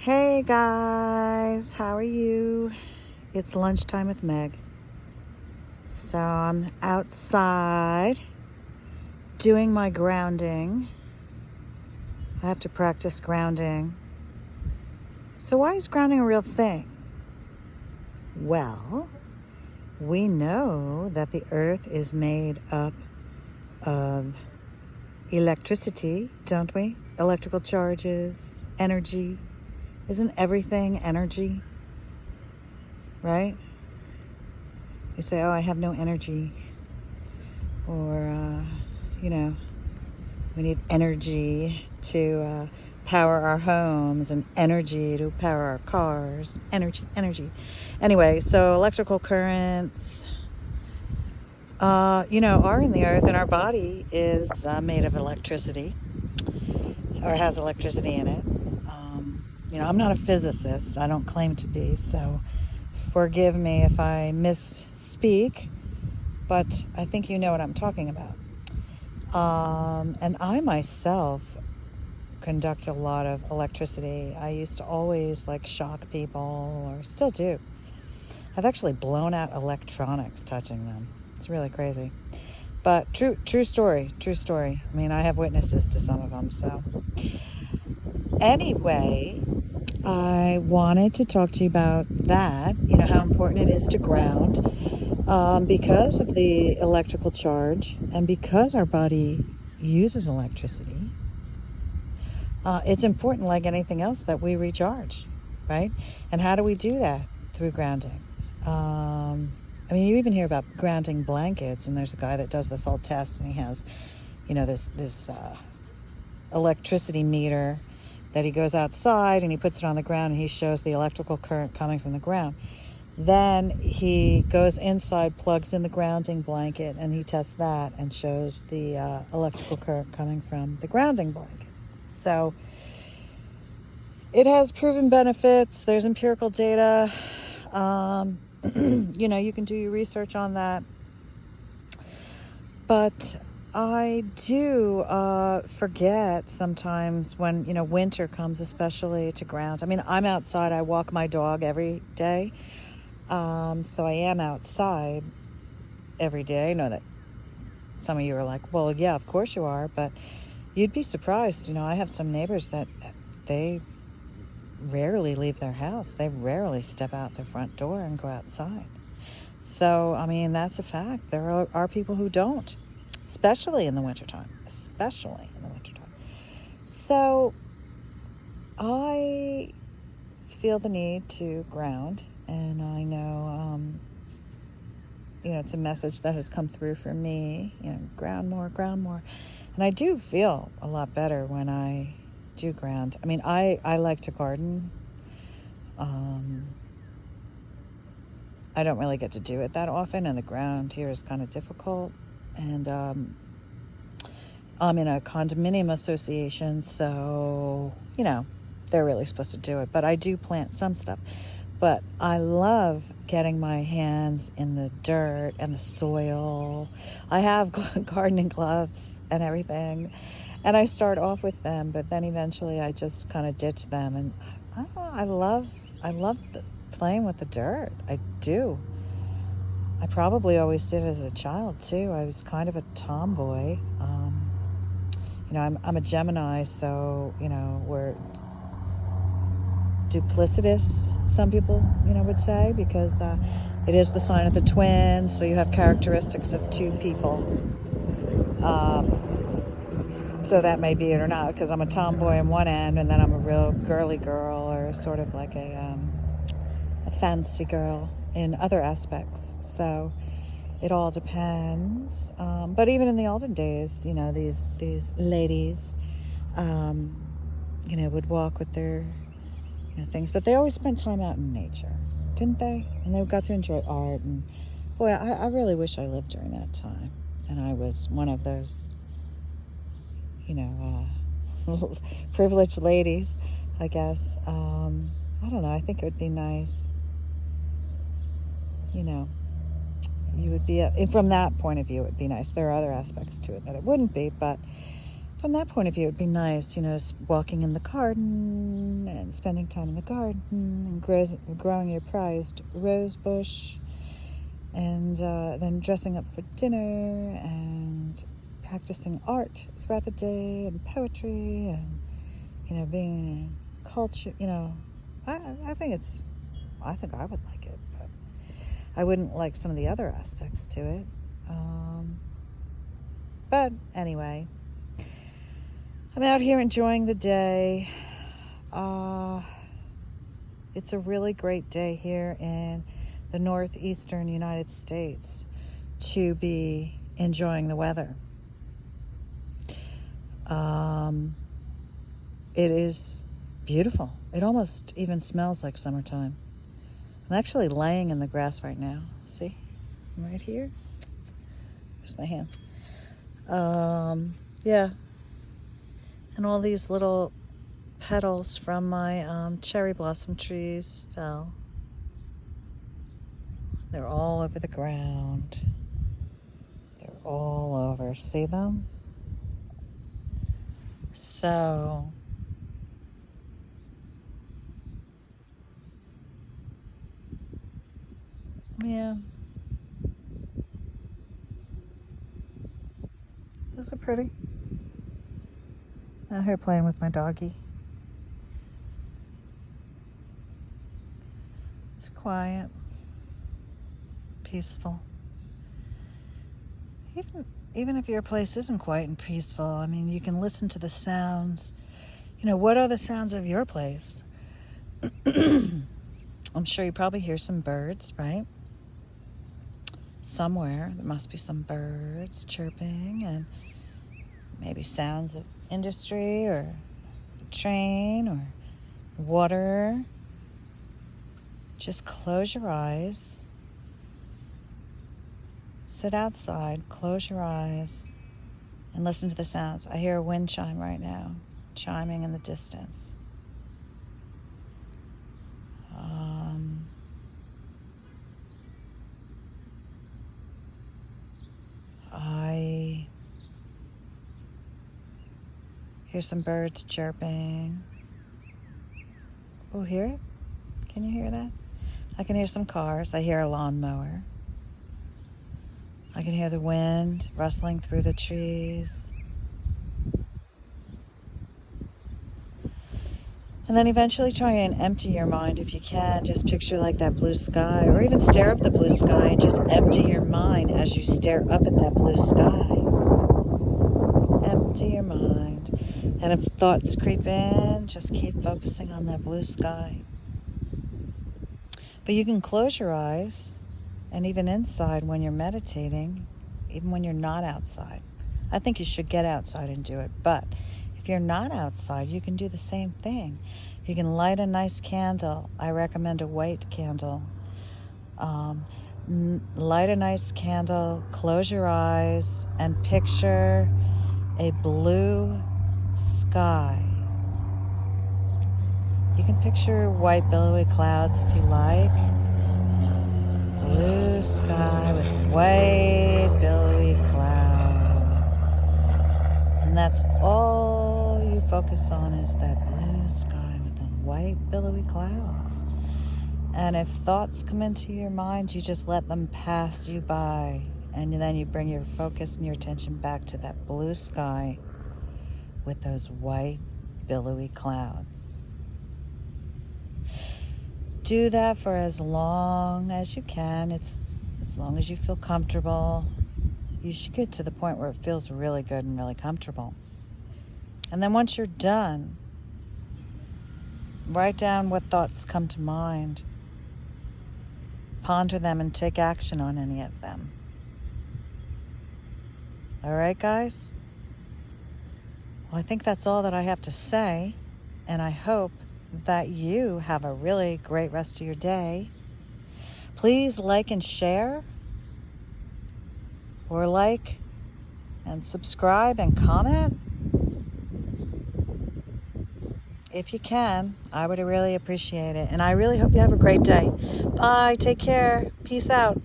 Hey guys, how are you? It's lunchtime with Meg. So I'm outside doing my grounding. I have to practice grounding. So why is grounding a real thing? Well, we know that the earth is made up of electricity, don't we? Electrical charges, energy. Isn't everything energy? Right? You say, oh, I have no energy. Or, we need energy to power our homes and energy to power our cars. Energy. Anyway, so electrical currents, are in the earth, and our body is made of electricity or has electricity in it. I'm not a physicist. I don't claim to be, so forgive me if I misspeak, but I think you know what I'm talking about. And I myself conduct a lot of electricity. I used to always shock people, or still do. I've actually blown out electronics touching them. It's really crazy. But true story. I mean, I have witnesses to some of them, so. Anyway, I wanted to talk to you about that, how important it is to ground, because of the electrical charge and because our body uses electricity. It's important, like anything else, that we recharge, right? And how do we do that? Through grounding. You even hear about grounding blankets, and there's a guy that does this whole test, and he has, this electricity meter that he goes outside and he puts it on the ground, and he shows the electrical current coming from the ground. Then he goes inside, plugs in the grounding blanket, and he tests that and shows the electrical current coming from the grounding blanket. So it has proven benefits. There's empirical data. You can do your research on that. But I do forget sometimes when, winter comes, especially, to ground. I'm outside. I walk my dog every day. So I am outside every day. I know that some of you are like, well, yeah, of course you are. But you'd be surprised. I have some neighbors that they rarely leave their house. They rarely step out their front door and go outside. So, that's a fact. There are people who don't. Especially in the wintertime. So I feel the need to ground, and I know, it's a message that has come through for me, ground more. And I do feel a lot better when I do ground. I like to garden. I don't really get to do it that often, and the ground here is kind of difficult. And I'm in a condominium association, so, they're really supposed to do it. But I do plant some stuff. But I love getting my hands in the dirt and the soil. I have gardening gloves and everything. And I start off with them, but then eventually I just kind of ditch them. And I don't know, I love playing with the dirt. I do. I probably always did as a child, too. I was kind of a tomboy. I'm a Gemini, so, we're duplicitous, some people, would say, because it is the sign of the twins, so you have characteristics of two people. So that may be it or not, because I'm a tomboy on one end, and then I'm a real girly girl, or sort of like a fancy girl in other aspects. So it all depends. But even in the olden days, these ladies, would walk with their things, but they always spent time out in nature, didn't they? And they got to enjoy art. And boy, I really wish I lived during that time, and I was one of those privileged ladies, I guess. I don't know, I think it would be nice, you would be from that point of view, it would be nice. There are other aspects to it that it wouldn't be, but from that point of view, it'd be nice, walking in the garden and spending time in the garden and growing your prized rose bush, and then dressing up for dinner and practicing art throughout the day and poetry and, being culture. I think I would like it, but I wouldn't like some of the other aspects to it. But anyway, I'm out here enjoying the day. It's a really great day here in the northeastern United States to be enjoying the weather. It is beautiful. It almost even smells like summertime. I'm actually laying in the grass right now. See? I'm right here. Where's my hand? Yeah. And all these little petals from my cherry blossom trees fell. They're all over the ground. They're all over. See them? So, yeah. Those are pretty. Out here playing with my doggie. It's quiet, peaceful. Even if your place isn't quiet and peaceful, I mean, you can listen to the sounds. What are the sounds of your place? I'm sure you probably hear some birds, right? Somewhere there must be some birds chirping, and maybe sounds of industry or a train or water. Just close your eyes. Sit outside, close your eyes, and listen to the sounds. I hear a wind chime right now, chiming in the distance. I hear some birds chirping. Oh, hear it? Can you hear that? I can hear some cars. I hear a lawnmower. I can hear the wind rustling through the trees. And then eventually try and empty your mind if you can. Just picture like that blue sky, or even stare up the blue sky and just empty your mind as you stare up at that blue sky. Empty your mind. And if thoughts creep in, just keep focusing on that blue sky. But you can close your eyes, and even inside when you're meditating, even when you're not outside. I think you should get outside and do it, but if you're not outside, you can do the same thing. You can light a nice candle. I recommend a white candle. Light a nice candle, close your eyes, and picture a blue sky. You can picture white billowy clouds if you like. Blue sky with white billowy clouds. And that's all you focus on, is that blue sky with the white billowy clouds. And if thoughts come into your mind, you just let them pass you by. And then you bring your focus and your attention back to that blue sky with those white billowy clouds. Do that for as long as you can. It's as long as you feel comfortable. You should get to the point where it feels really good and really comfortable. And then once you're done, write down what thoughts come to mind. Ponder them and take action on any of them. All right, guys? Well, I think that's all that I have to say, and I hope that you have a really great rest of your day. Please like and share, or like and subscribe and comment. If you can, I would really appreciate it. And I really hope you have a great day. Bye. Take care. Peace out.